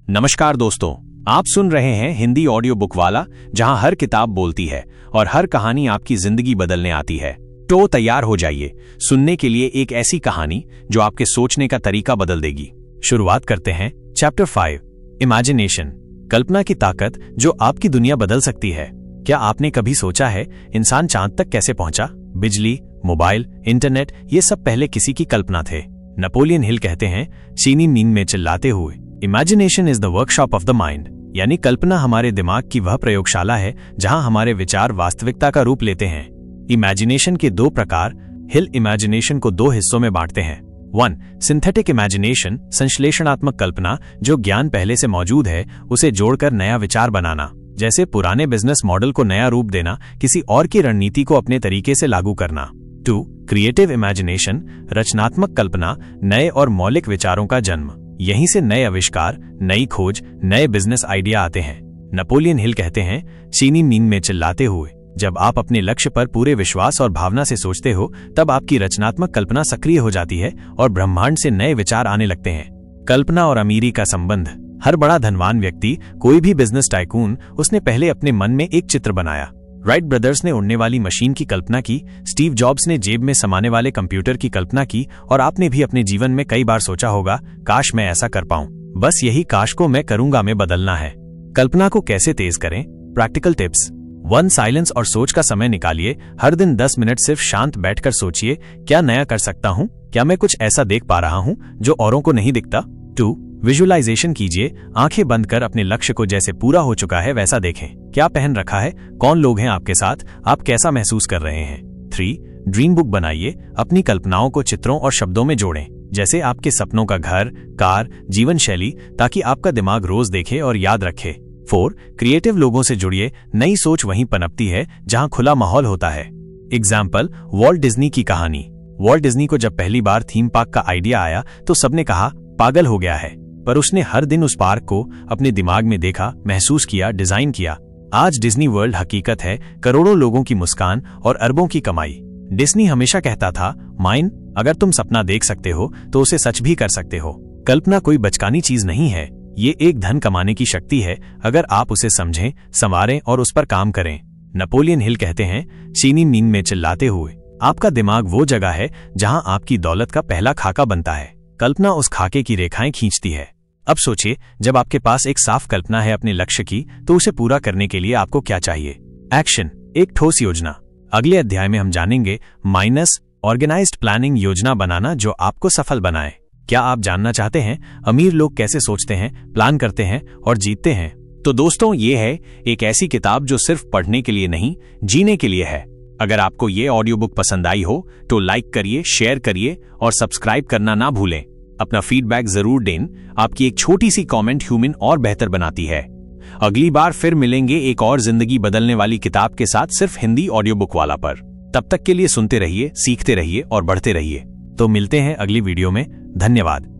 नमस्कार दोस्तों, आप सुन रहे हैं हिंदी ऑडियो बुक वाला, जहां हर किताब बोलती है और हर कहानी आपकी जिंदगी बदलने आती है। तो तैयार हो जाइए सुनने के लिए एक ऐसी कहानी जो आपके सोचने का तरीका बदल देगी। शुरुआत करते हैं चैप्टर 5, इमेजिनेशन, कल्पना की ताकत जो आपकी दुनिया बदल सकती है। क्या आपने कभी सोचा है इंसान चांद तक कैसे पहुंचा? बिजली, मोबाइल, इंटरनेट, ये सब पहले किसी की कल्पना थे। नेपोलियन हिल कहते हैं, चीनी नींद में चिल्लाते हुए, imagination is the workshop of the mind. यानी कल्पना हमारे दिमाग की वह प्रयोगशाला है जहां हमारे विचार वास्तविकता का रूप लेते हैं। इमेजिनेशन के दो प्रकार। हिल इमेजिनेशन को दो हिस्सों में बांटते हैं। 1. सिंथेटिक इमेजिनेशन, संश्लेषणात्मक कल्पना, जो ज्ञान पहले से मौजूद है उसे जोड़कर नया विचार बनाना, जैसे पुराने बिजनेस मॉडल को नया रूप देना, किसी और की रणनीति को अपने तरीके से लागू करना। 2. क्रिएटिव इमेजिनेशन, रचनात्मक कल्पना, नए और मौलिक विचारों का जन्म। यहीं से नए आविष्कार, नई खोज, नए बिजनेस आइडिया आते हैं। नेपोलियन हिल कहते हैं, चीनी नींद में चिल्लाते हुए, जब आप अपने लक्ष्य पर पूरे विश्वास और भावना से सोचते हो तब आपकी रचनात्मक कल्पना सक्रिय हो जाती है और ब्रह्मांड से नए विचार आने लगते हैं। कल्पना और अमीरी का संबंध। हर बड़ा धनवान व्यक्ति, कोई भी बिजनेस टाइकून, उसने पहले अपने मन में एक चित्र बनाया। राइट ब्रदर्स ने उड़ने वाली मशीन की कल्पना की, स्टीव जॉब्स ने जेब में समाने वाले कंप्यूटर की कल्पना की, और आपने भी अपने जीवन में कई बार सोचा होगा, काश मैं ऐसा कर पाऊं। बस यही काश को मैं करूंगा में बदलना है। कल्पना को कैसे तेज करें? Practical tips. 1. साइलेंस और सोच का समय निकालिए। हर दिन 10 मिनट सिर्फ शांत बैठकर सोचिए, क्या नया कर सकता हूं? क्या मैं कुछ ऐसा देख पा रहा हूं जो औरों को नहीं दिखता? 2. विजुअलाइजेशन कीजिए। आंखें बंद कर अपने लक्ष्य को जैसे पूरा हो चुका है वैसा देखें। क्या पहन रखा है? कौन लोग हैं आपके साथ? आप कैसा महसूस कर रहे हैं? 3. ड्रीम बुक बनाइए। अपनी कल्पनाओं को चित्रों और शब्दों में जोड़ें, जैसे आपके सपनों का घर, कार, जीवन शैली, ताकि आपका दिमाग रोज देखे और याद रखे। 4. क्रिएटिव लोगों से जुड़िए। नई सोच वहीं पनपती है जहां खुला माहौल होता है। एग्जाम्पल, वॉल्ट डिज्नी की कहानी। वॉल्ट डिज्नी को जब पहली बार थीम पार्क का आइडिया आया तो सबने कहा, पागल हो गया है, पर उसने हर दिन उस पार्क को अपने दिमाग में देखा, महसूस किया, डिजाइन किया। आज डिज्नी वर्ल्ड हकीकत है, करोड़ों लोगों की मुस्कान और अरबों की कमाई। डिज्नी हमेशा कहता था, माइन, अगर तुम सपना देख सकते हो तो उसे सच भी कर सकते हो। कल्पना कोई बचकानी चीज नहीं है, ये एक धन कमाने की शक्ति है, अगर आप उसे समझें, संवारें और उस पर काम करें। नेपोलियन हिल कहते हैं, चीनी नींद में चिल्लाते हुए, आपका दिमाग वो जगह है जहां आपकी दौलत का पहला खाका बनता है। कल्पना उस खाके की रेखाएं खींचती है। अब सोचिए, जब आपके पास एक साफ कल्पना है अपने लक्ष्य की, तो उसे पूरा करने के लिए आपको क्या चाहिए? एक्शन, एक ठोस योजना। अगले अध्याय में हम जानेंगे ऑर्गेनाइज्ड प्लानिंग, योजना बनाना जो आपको सफल बनाए। क्या आप जानना चाहते हैं अमीर लोग कैसे सोचते हैं, प्लान करते हैं और जीतते हैं? तो दोस्तों, ये है एक ऐसी किताब जो सिर्फ पढ़ने के लिए नहीं, जीने के लिए है। अगर आपको ये ऑडियो बुक पसंद आई हो तो लाइक करिए, शेयर करिए और सब्सक्राइब करना ना भूलें। अपना फीडबैक जरूर दें, आपकी एक छोटी सी कमेंट ह्यूमन और बेहतर बनाती है। अगली बार फिर मिलेंगे एक और जिंदगी बदलने वाली किताब के साथ, सिर्फ हिंदी ऑडियो बुक वाला पर। तब तक के लिए सुनते रहिए, सीखते रहिए और बढ़ते रहिए। तो मिलते हैं अगली वीडियो में। धन्यवाद।